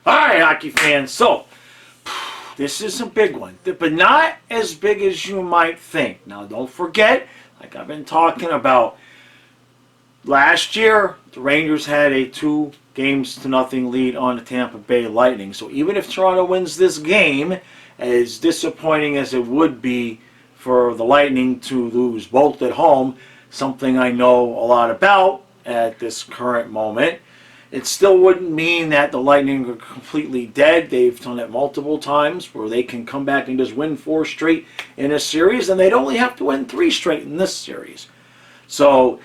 All right, hockey fans. So, this is a big one, but not as big as you might think. Now, don't forget, like I've been talking about, last year, the Rangers had a 2-0 lead on the Tampa Bay Lightning. So even if Toronto wins this game, as disappointing as it would be for the Lightning to lose both at home, something I know a lot about at this current moment, it still wouldn't mean that the Lightning are completely dead. They've done it multiple times where they can come back and just win 4 straight in a series, and they'd only have to win 3 straight in this series. So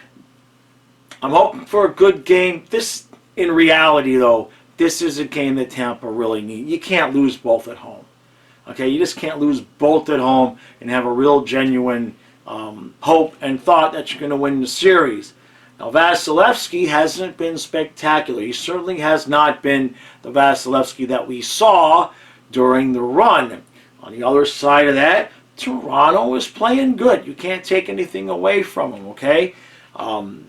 I'm hoping for a good game. This, in reality, though, this is a game that Tampa really needs. You can't lose both at home. Okay, you just can't lose both at home and have a real genuine hope and thought that you're going to win the series. Now, Vasilevsky hasn't been spectacular. He certainly has not been the Vasilevsky that we saw during the run. On the other side of that, Toronto is playing good. You can't take anything away from them, okay?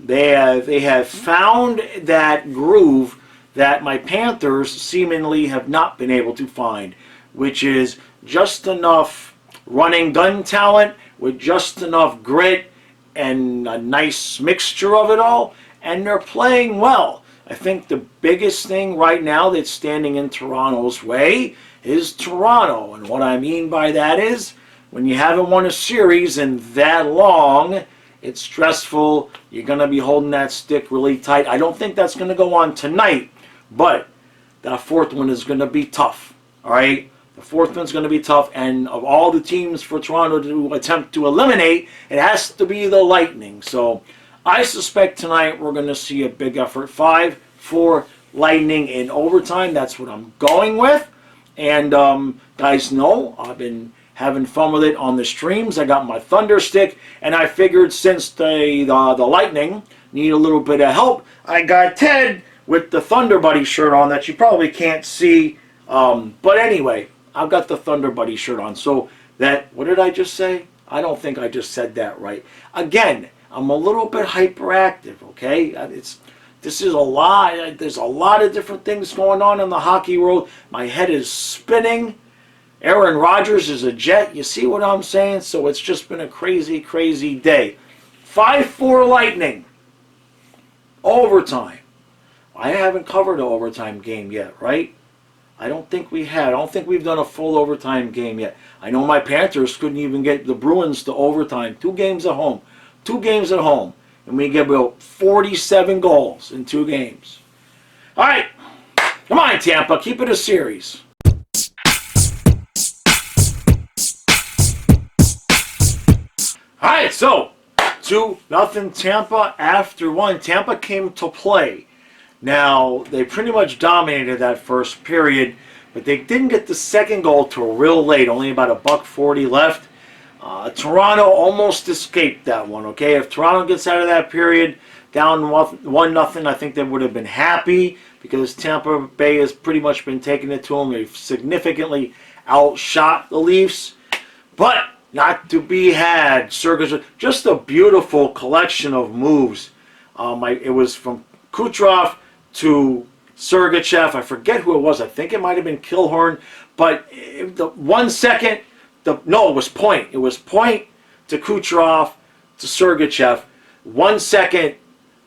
They have found that groove that my Panthers seemingly have not been able to find, which is just enough running gun talent with just enough grit and a nice mixture of it all, and they're playing well. I think the biggest thing right now that's standing in Toronto's way is Toronto, and what I mean by that is when you haven't won a series in that long, it's stressful. You're going to be holding that stick really tight. I don't think that's going to go on tonight, but that fourth one is going to be tough, all right? The fourth one's going to be tough, and of all the teams for Toronto to attempt to eliminate, it has to be the Lightning. So I suspect tonight we're going to see a big effort. 5-4 Lightning in overtime. That's what I'm going with. And guys know I've been having fun with it on the streams. I got my Thunder stick, and I figured since the Lightning need a little bit of help, I got Ted with the Thunder Buddy shirt on that you probably can't see. But anyway, I've got the Thunder Buddy shirt on. So that, what did I just say? I don't think I just said that right. Again, I'm a little bit hyperactive, okay? This is a lot. There's a lot of different things going on in the hockey world. My head is spinning. Aaron Rodgers is a Jet. You see what I'm saying? So it's just been a crazy, crazy day. 5-4 Lightning. Overtime. I haven't covered an overtime game yet, right? I don't think we had. I don't think we've done a full overtime game yet. I know my Panthers couldn't even get the Bruins to overtime. 2 games at home. 2 games at home. And we get about 47 goals in 2 games. All right. Come on, Tampa. Keep it a series. All right, so 2-0 Tampa after 1. Tampa came to play. Now, they pretty much dominated that first period, but they didn't get the second goal till real late, only about $1:40 left. Toronto almost escaped that one, okay? If Toronto gets out of that period down 1-0, I think they would have been happy because Tampa Bay has pretty much been taking it to them. They've significantly outshot the Leafs, but not to be had. Sergachev, just a beautiful collection of moves. It was from Kucherov to Sergachev. I forget who it was. I think it might have been Killhorn. But the 1 second, no, it was Point. It was Point to Kucherov to Sergachev. 1 second,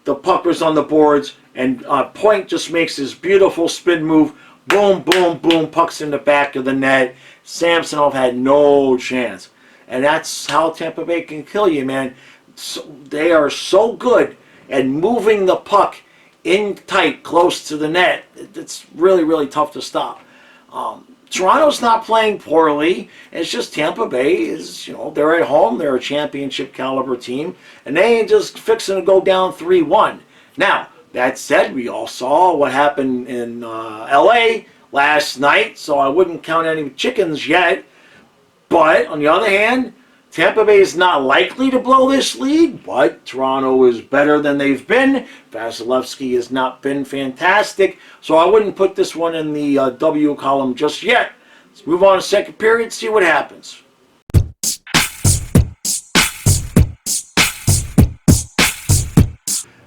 the puck was on the boards, and Point just makes this beautiful spin move. Boom, boom, boom. Puck's in the back of the net. Samsonov had no chance. And that's how Tampa Bay can kill you, man. So, they are so good at moving the puck in tight, close to the net. It's really, really tough to stop. Toronto's not playing poorly. It's just Tampa Bay is, they're at home. They're a championship caliber team. And they ain't just fixing to go down 3-1. Now, that said, we all saw what happened in L.A. last night. So I wouldn't count any chickens yet. But, on the other hand, Tampa Bay is not likely to blow this lead, but Toronto is better than they've been. Vasilevsky has not been fantastic, so I wouldn't put this one in the W column just yet. Let's move on to second period, see what happens.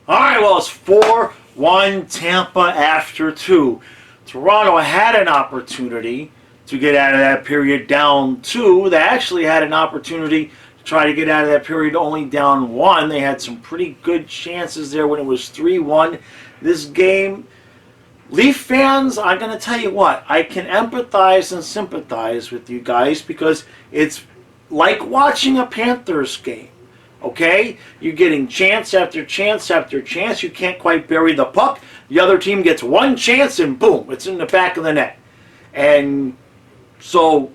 All right, well, it's 4-1 Tampa after 2. Toronto had an opportunity to get out of that period down 2. They actually had an opportunity to try to get out of that period only down 1. They had some pretty good chances there when it was 3-1. This game, Leaf fans, I'm going to tell you what, I can empathize and sympathize with you guys because it's like watching a Panthers game. Okay? You're getting chance after chance after chance. You can't quite bury the puck. The other team gets one chance and boom, it's in the back of the net. And so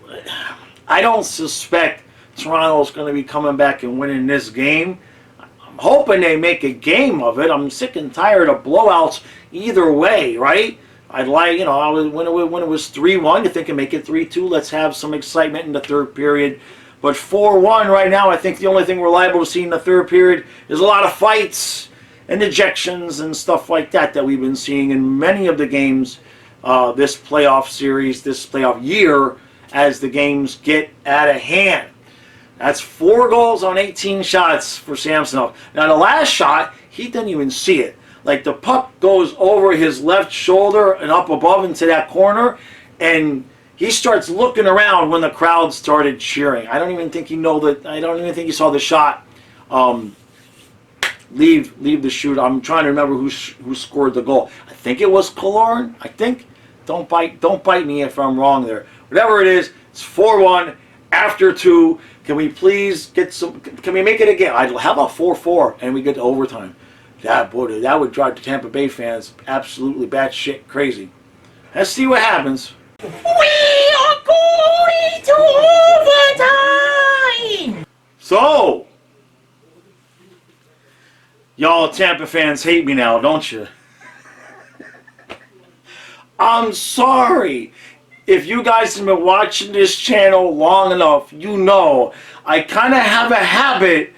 I don't suspect Toronto's going to be coming back and winning this game. I'm hoping they make a game of it. I'm sick and tired of blowouts either way, right? I'd like, when it was 3-1, you think and make it 3-2. Let's have some excitement in the third period. But 4-1 right now, I think the only thing we're liable to see in the third period is a lot of fights and ejections and stuff like that we've been seeing in many of the games this playoff series, this playoff year, as the games get out of hand. That's 4 goals on 18 shots for Samsonov. Now, the last shot, he didn't even see it. Like, the puck goes over his left shoulder and up above into that corner, and he starts looking around when the crowd started cheering. I don't even think he saw the shot leave the shoot. I'm trying to remember who scored the goal. I think it was Killorn. I think. Don't bite me if I'm wrong there. Whatever it is, it's 4-1 after 2. Can we please get some? Can we make it again? How about 4-4 and we get to overtime? That would drive the Tampa Bay fans absolutely batshit crazy. Let's see what happens. We are going to overtime. So, y'all Tampa fans hate me now, don't you? I'm sorry. If you guys have been watching this channel long enough, you know I kind of have a habit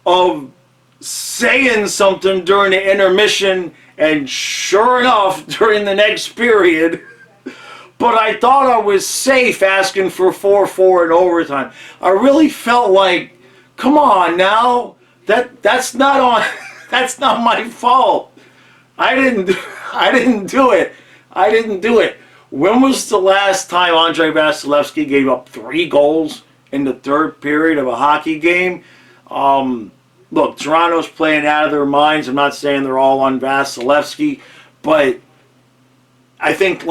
of saying something during the intermission, and sure enough, during the next period, but I thought I was safe asking for 4-4 in overtime. I really felt like, come on now, that's not on, that's not my fault. I didn't do it. I didn't do it. When was the last time Andrei Vasilevsky gave up 3 goals in the third period of a hockey game? Look, Toronto's playing out of their minds. I'm not saying they're all on Vasilevsky, but I think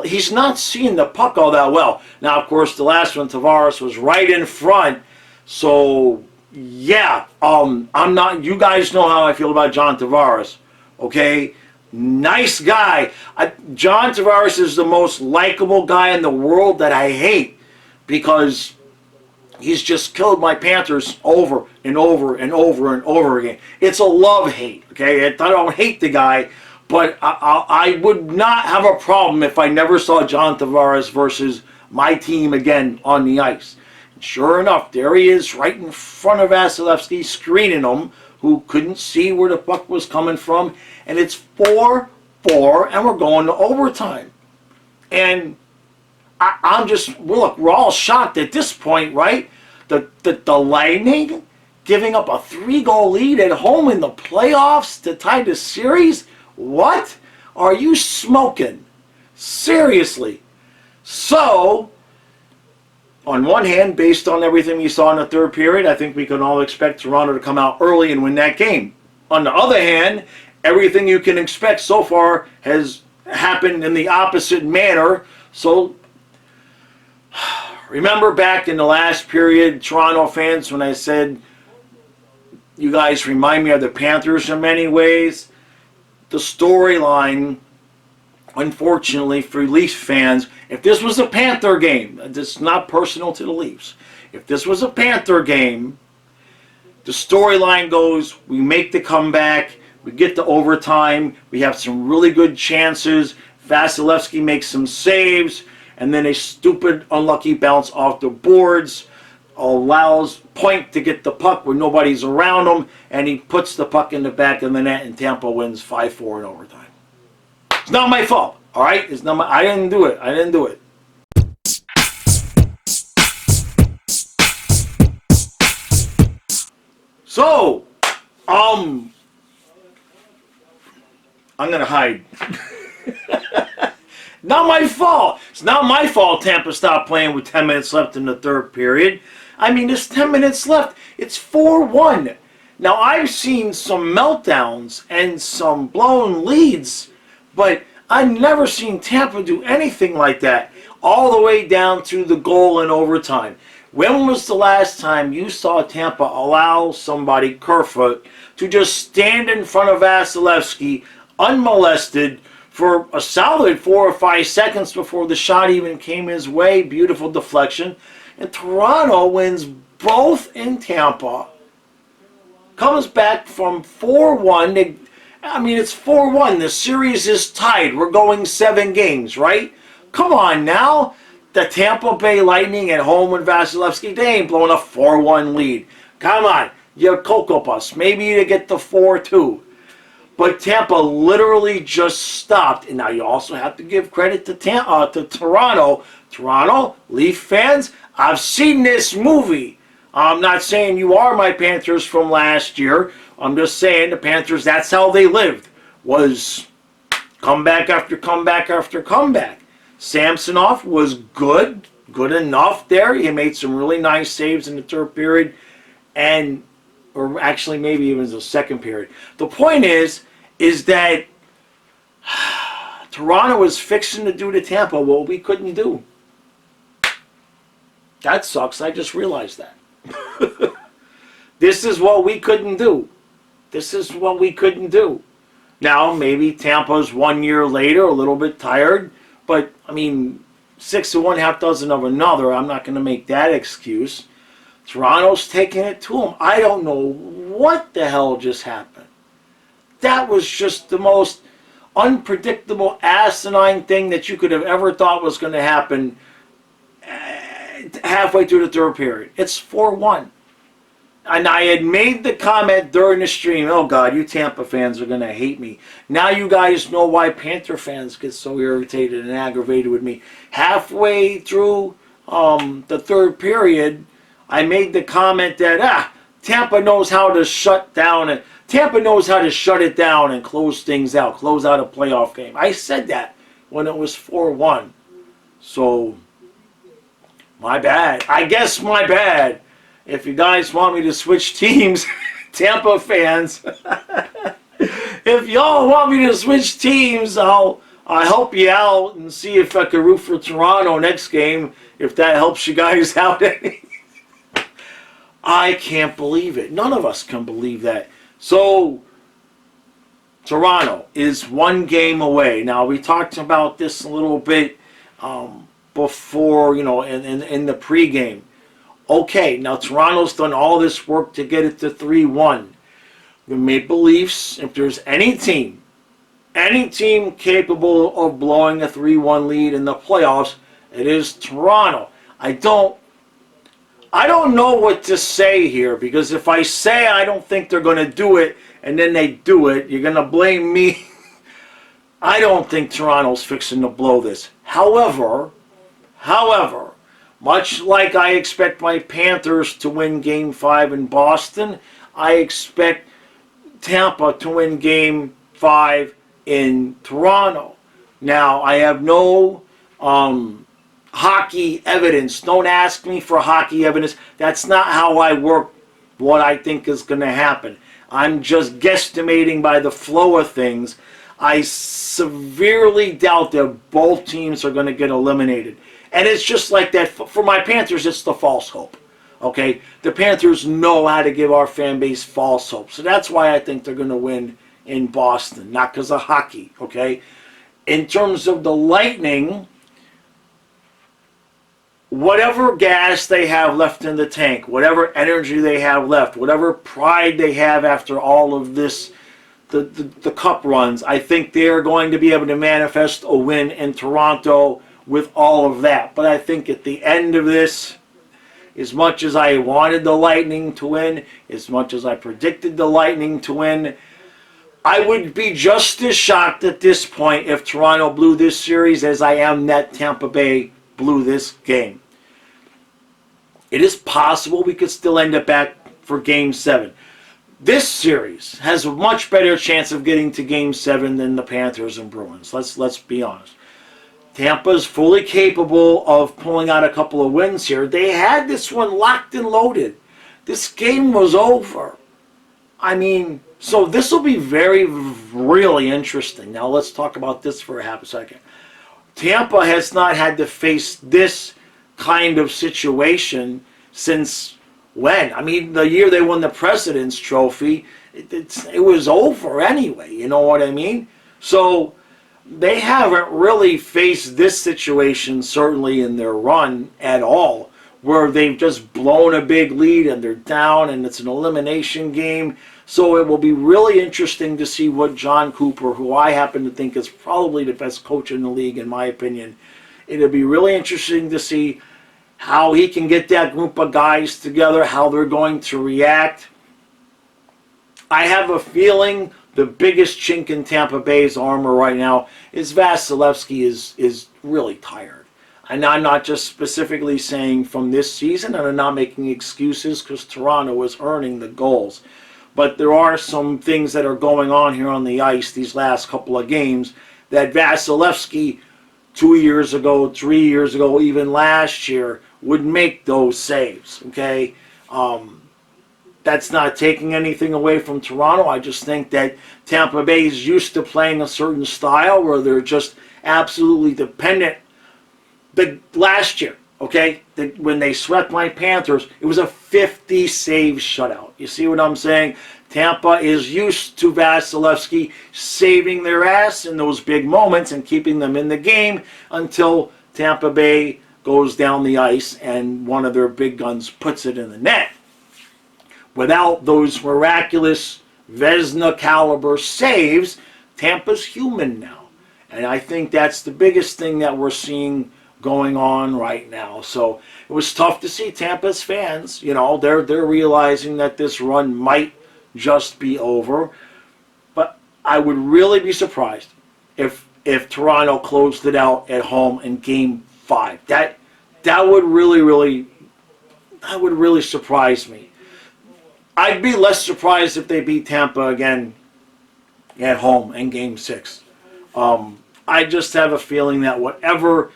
he's not seeing the puck all that well. Now, of course, the last one, Tavares, was right in front. So, yeah, I'm not. You guys know how I feel about John Tavares, okay? Nice guy. John Tavares is the most likable guy in the world that I hate because he's just killed my Panthers over and over and over and over again. It's a love-hate, okay? I don't hate the guy, but I would not have a problem if I never saw John Tavares versus my team again on the ice. And sure enough, there he is right in front of Vasilevsky, screening him, who couldn't see where the puck was coming from. And it's 4-4, and we're going to overtime. And I'm just, look, we're all shocked at this point, right? The Lightning giving up a 3-goal lead at home in the playoffs to tie the series? What are you smoking? Seriously. So, on one hand, based on everything we saw in the third period, I think we can all expect Toronto to come out early and win that game. On the other hand, everything you can expect so far has happened in the opposite manner. So, remember back in the last period, Toronto fans, when I said you guys remind me of the Panthers in many ways? The storyline, unfortunately for Leafs fans, if this was a Panther game, this is not personal to the Leafs. If this was a Panther game, the storyline goes, we make the comeback, we get to overtime, we have some really good chances, Vasilevsky makes some saves, and then a stupid, unlucky bounce off the boards allows Point to get the puck when nobody's around him, and he puts the puck in the back of the net, and Tampa wins 5-4 in overtime. It's not my fault, all right? It's not I didn't do it. I didn't do it. So, I'm gonna hide. Not my fault. It's not my fault Tampa stopped playing with 10 minutes left in the third period. I mean, there's 10 minutes left. It's 4-1. Now, I've seen some meltdowns and some blown leads, but I've never seen Tampa do anything like that, all the way down to the goal in overtime. When was the last time you saw Tampa allow somebody, Kerfoot, to just stand in front of Vasilevsky unmolested for a solid 4 or 5 seconds before the shot even came his way? Beautiful deflection. And Toronto wins both in Tampa. Comes back from 4-1. I mean, it's 4-1. The series is tied. We're going 7 games, right? Come on now. The Tampa Bay Lightning at home with Vasilevsky, they ain't blowing a 4-1 lead. Come on. You're Cocoa Puffs. Maybe you get the 4-2. But Tampa literally just stopped. And now you also have to give credit to Toronto. Toronto, Leaf fans, I've seen this movie. I'm not saying you are my Panthers from last year. I'm just saying the Panthers, that's how they lived. Was comeback after comeback after comeback. Samsonov was good enough there. He made some really nice saves in the third period. Or actually maybe even the second period. The point is that Toronto was fixing to do to Tampa what we couldn't do. That sucks. I just realized that. This is what we couldn't do. This is what we couldn't do. Now, maybe Tampa's 1 year later, a little bit tired. But, I mean, 6 of one, half dozen of another. I'm not going to make that excuse. Toronto's taking it to them. I don't know what the hell just happened. That was just the most unpredictable, asinine thing that you could have ever thought was going to happen halfway through the third period. It's 4-1. And I had made the comment during the stream, oh God, you Tampa fans are going to hate me. Now you guys know why Panther fans get so irritated and aggravated with me. Halfway through the third period, I made the comment that Tampa knows how to shut down, and Tampa knows how to shut it down and close things out, close out a playoff game. I said that when it was 4-1. So, my bad. I guess my bad. If you guys want me to switch teams, Tampa fans, if y'all want me to switch teams, I'll help you out and see if I can root for Toronto next game, if that helps you guys out any. I can't believe it. None of us can believe that. So, Toronto is 1 game away. Now, we talked about this a little bit before, in the pregame. Okay, now Toronto's done all this work to get it to 3-1. The Maple Leafs, if there's any team capable of blowing a 3-1 lead in the playoffs, it is Toronto. I don't know what to say here, because if I say I don't think they're going to do it, and then they do it, you're going to blame me. I don't think Toronto's fixing to blow this. However, much like I expect my Panthers to win Game 5 in Boston, I expect Tampa to win Game 5 in Toronto. Now, I have no hockey evidence. Don't ask me for hockey evidence. That's not how I work what I think is going to happen. I'm just guesstimating by the flow of things. I severely doubt that both teams are going to get eliminated. And it's just like that. For my Panthers, it's the false hope. Okay? The Panthers know how to give our fan base false hope. So that's why I think they're going to win in Boston. Not because of hockey. Okay? In terms of the Lightning, whatever gas they have left in the tank, whatever energy they have left, whatever pride they have after all of this, the cup runs, I think they are going to be able to manifest a win in Toronto with all of that. But I think at the end of this, as much as I wanted the Lightning to win, as much as I predicted the Lightning to win, I would be just as shocked at this point if Toronto blew this series as I am that Tampa Bay blew this game. It is possible we could still end up back for Game 7. This series has a much better chance of getting to Game 7 than the Panthers and Bruins. Let's be honest. Tampa's fully capable of pulling out a couple of wins here. They had this one locked and loaded. This game was over. I mean, so this will be really interesting. Now let's talk about this for a half a second. Tampa has not had to face this kind of situation since when? I mean, the year they won the President's Trophy, it was over anyway, you know what I mean? So they haven't really faced this situation, certainly in their run at all, where they've just blown a big lead and they're down and it's an elimination game. So it will be really interesting to see what John Cooper, who I happen to think is probably the best coach in the league in my opinion, it'll be really interesting to see how he can get that group of guys together, how they're going to react. I have a feeling the biggest chink in Tampa Bay's armor right now is Vasilevsky is really tired. And I'm not just specifically saying from this season, and I'm not making excuses because Toronto is earning the goals. But there are some things that are going on here on the ice these last couple of games that Vasilevsky 2 years ago, 3 years ago, even last year would make those saves, okay? That's not taking anything away from Toronto. I just think that Tampa Bay is used to playing a certain style where they're just absolutely dependent. Last year, okay, when they swept my Panthers, it was a 50-save shutout. You see what I'm saying? Tampa is used to Vasilevsky saving their ass in those big moments and keeping them in the game until Tampa Bay goes down the ice and one of their big guns puts it in the net. Without those miraculous Vezina caliber saves, Tampa's human now. And I think that's the biggest thing that we're seeing going on right now. So it was tough to see Tampa's fans, you know, they're realizing that this run might just be over. But I would really be surprised if Toronto closed it out at home in Game 5. That would really surprise me. I'd be less surprised if they beat Tampa again at home in Game 6. I just have a feeling that whatever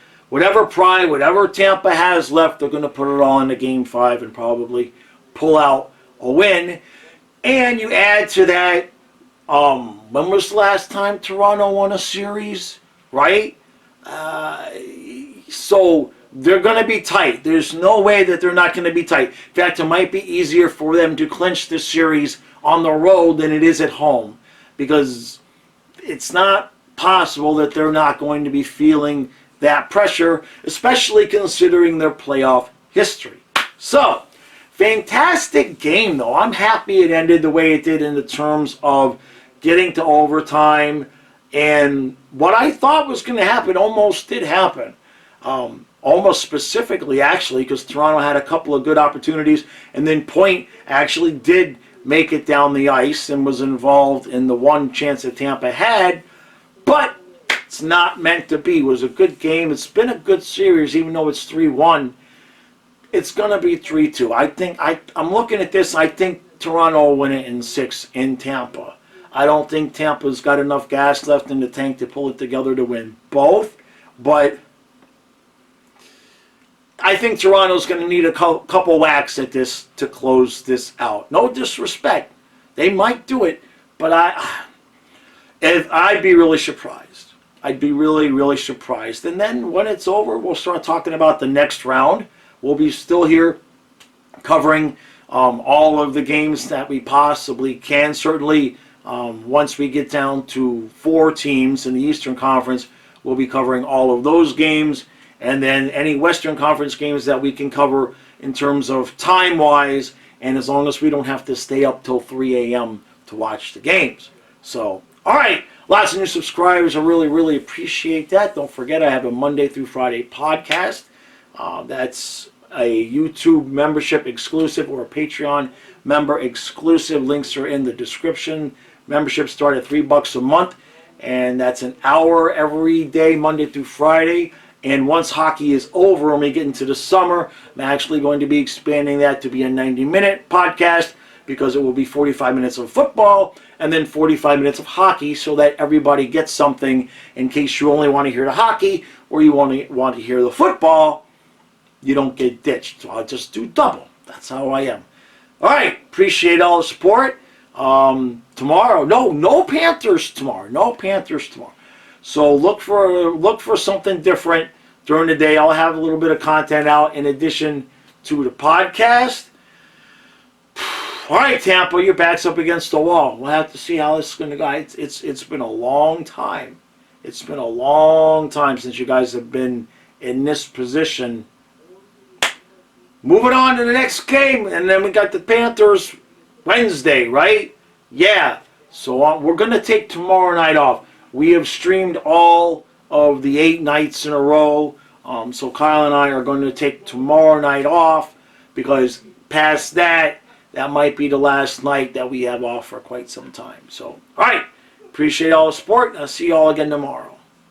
pride, whatever Tampa has left, they're going to put it all into Game 5 and probably pull out a win. And you add to that, when was the last time Toronto won a series, right? So they're going to be tight. There's no way that they're not going to be tight. In fact, it might be easier for them to clinch this series on the road than it is at home, because it's not possible that they're not going to be feeling that pressure, especially considering their playoff history. So, fantastic game, though. I'm happy it ended the way it did in the terms of getting to overtime, and what I thought was going to happen almost did happen. Almost specifically, actually, because Toronto had a couple of good opportunities, and then Point actually did make it down the ice and was involved in the one chance that Tampa had, but it's not meant to be. It was a good game. It's been a good series, even though it's 3-1. It's going to be 3-2. I think I'm looking at this. I think Toronto will win it in 6 in Tampa. I don't think Tampa's got enough gas left in the tank to pull it together to win both, but I think Toronto's going to need a couple whacks at this to close this out. No disrespect. They might do it, but I'd be really surprised. I'd be really surprised. And then when it's over, we'll start talking about the next round. We'll be still here covering all of the games that we possibly can. Certainly, once we get down to 4 teams in the Eastern Conference, we'll be covering all of those games. And then any Western Conference games that we can cover in terms of time-wise, and as long as we don't have to stay up till 3 a.m. to watch the games. So, all right, lots of new subscribers. I really appreciate that. Don't forget, I have a Monday through Friday podcast. That's a YouTube membership exclusive or a Patreon member exclusive. Links are in the description. Memberships start at $3 a month, and that's an hour every day, Monday through Friday. And once hockey is over and we get into the summer, I'm actually going to be expanding that to be a 90-minute podcast, because it will be 45 minutes of football and then 45 minutes of hockey, so that everybody gets something in case you only want to hear the hockey. or you want to hear the football, you don't get ditched. So I'll just do double. That's how I am. All right. Appreciate all the support. Tomorrow, no Panthers tomorrow. No Panthers tomorrow. So look for something different during the day. I'll have a little bit of content out in addition to the podcast. All right, Tampa, your back's up against the wall. We'll have to see how this is going to go. It's been a long time. It's been a long time since you guys have been in this position. Moving on to the next game, and then we got the Panthers Wednesday, right? Yeah. So we're going to take tomorrow night off. We have streamed all of the 8 nights in a row. So Kyle and I are going to take tomorrow night off because past that might be the last night that we have off for quite some time. So, all right. Appreciate all the support. I'll see you all again tomorrow.